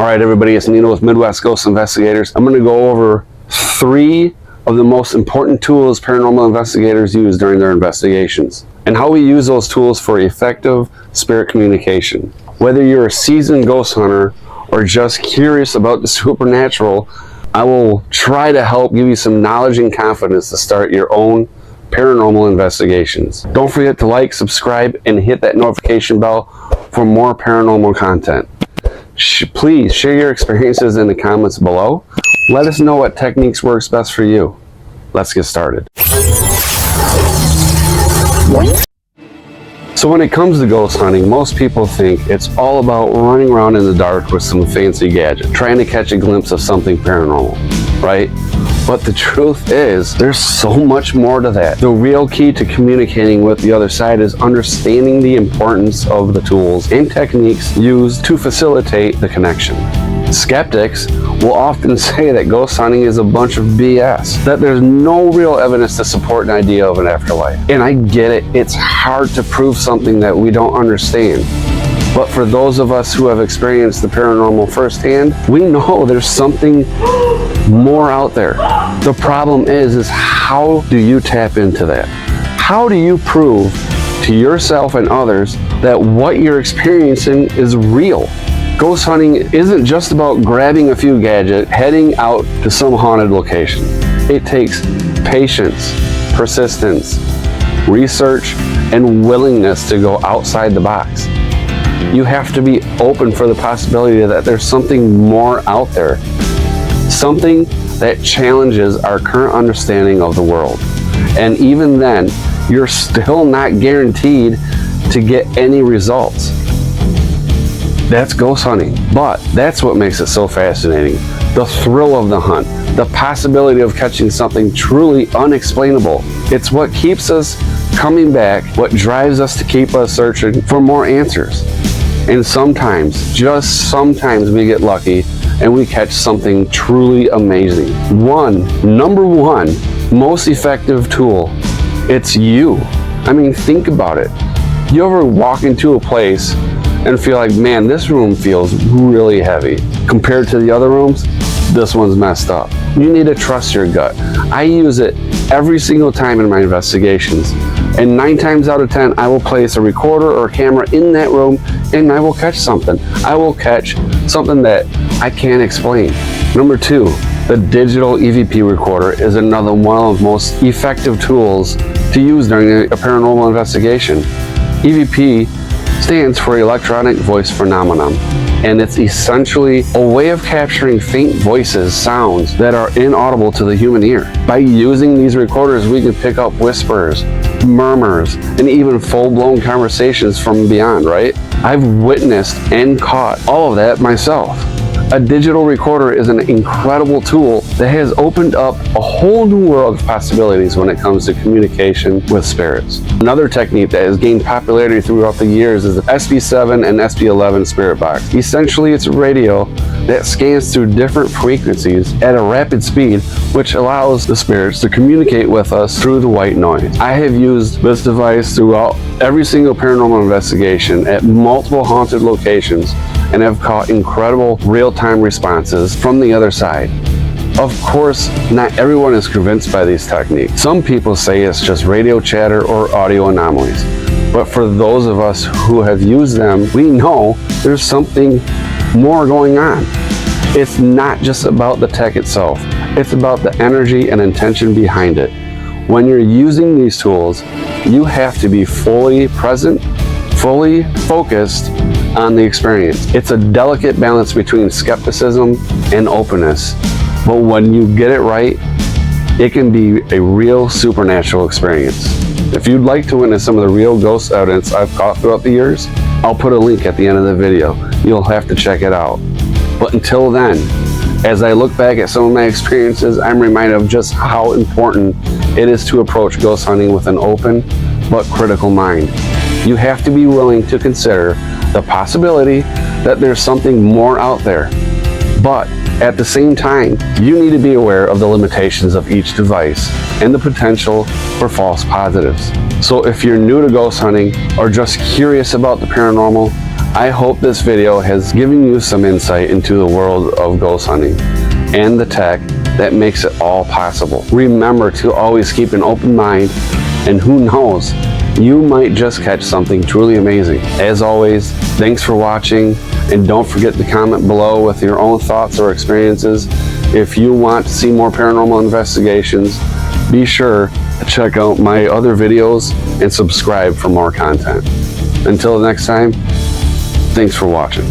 Alright everybody, it's Nino with Midwest Ghost Investigators. I'm going to go over 3 of the most important tools paranormal investigators use during their investigations, and how we use those tools for effective spirit communication. Whether you're a seasoned ghost hunter or just curious about the supernatural, I will try to help give you some knowledge and confidence to start your own paranormal investigations. Don't forget to like, subscribe, and hit that notification bell for more paranormal content. Please share your experiences in the comments below. Let us know what techniques works best for you. Let's get started. So when it comes to ghost hunting, most people think it's all about running around in the dark with some fancy gadget, trying to catch a glimpse of something paranormal, right? But the truth is, there's so much more to that. The real key to communicating with the other side is understanding the importance of the tools and techniques used to facilitate the connection. Skeptics will often say that ghost hunting is a bunch of BS, that there's no real evidence to support an idea of an afterlife. And I get it, it's hard to prove something that we don't understand. But for those of us who have experienced the paranormal firsthand, we know there's something more out there. The problem is how do you tap into that? How do you prove to yourself and others that what you're experiencing is real? Ghost hunting isn't just about grabbing a few gadgets, heading out to some haunted location. It takes patience, persistence, research, and willingness to go outside the box. You have to be open for the possibility that there's something more out there. Something that challenges our current understanding of the world. And even then, you're still not guaranteed to get any results. That's ghost hunting. But that's what makes it so fascinating. The thrill of the hunt. The possibility of catching something truly unexplainable. It's what keeps us coming back, what drives us to keep us searching for more answers. And sometimes, just sometimes, we get lucky and we catch something truly amazing. Number one most effective tool, it's you. I mean, think about it. You ever walk into a place and feel like, man, this room feels really heavy. Compared to the other rooms, this one's messed up. You need to trust your gut. I use it every single time in my investigations. And 9 times out of 10, I will place a recorder or camera in that room and I will catch something. I will catch something that I can't explain. Number 2, the digital EVP recorder is another one of the most effective tools to use during a paranormal investigation. EVP stands for electronic voice phenomenon, and it's essentially a way of capturing faint voices, sounds that are inaudible to the human ear. By using these recorders, we can pick up whispers, murmurs, and even full-blown conversations from beyond, right? I've witnessed and caught all of that myself. A digital recorder is an incredible tool that has opened up a whole new world of possibilities when it comes to communication with spirits. Another technique that has gained popularity throughout the years is the SP7 and SP11 spirit box. Essentially, it's a radio that scans through different frequencies at a rapid speed, which allows the spirits to communicate with us through the white noise. I have used this device throughout every single paranormal investigation at multiple haunted locations and have caught incredible real-time responses from the other side. Of course, not everyone is convinced by these techniques. Some people say it's just radio chatter or audio anomalies. But for those of us who have used them, we know there's something more going on. It's not just about the tech itself. It's about the energy and intention behind it. When you're using these tools, you have to be fully present, fully focused on the experience. It's a delicate balance between skepticism and openness. But when you get it right, it can be a real supernatural experience. If you'd like to witness some of the real ghost evidence I've caught throughout the years, I'll put a link at the end of the video. You'll have to check it out. But until then, as I look back at some of my experiences, I'm reminded of just how important it is to approach ghost hunting with an open but critical mind. You have to be willing to consider the possibility that there's something more out there. But at the same time, you need to be aware of the limitations of each device and the potential for false positives. So if you're new to ghost hunting or just curious about the paranormal, I hope this video has given you some insight into the world of ghost hunting and the tech that makes it all possible. Remember to always keep an open mind, and who knows, you might just catch something truly amazing. As always, thanks for watching, and don't forget to comment below with your own thoughts or experiences. If you want to see more paranormal investigations, be sure to check out my other videos and subscribe for more content. Until next time, thanks for watching.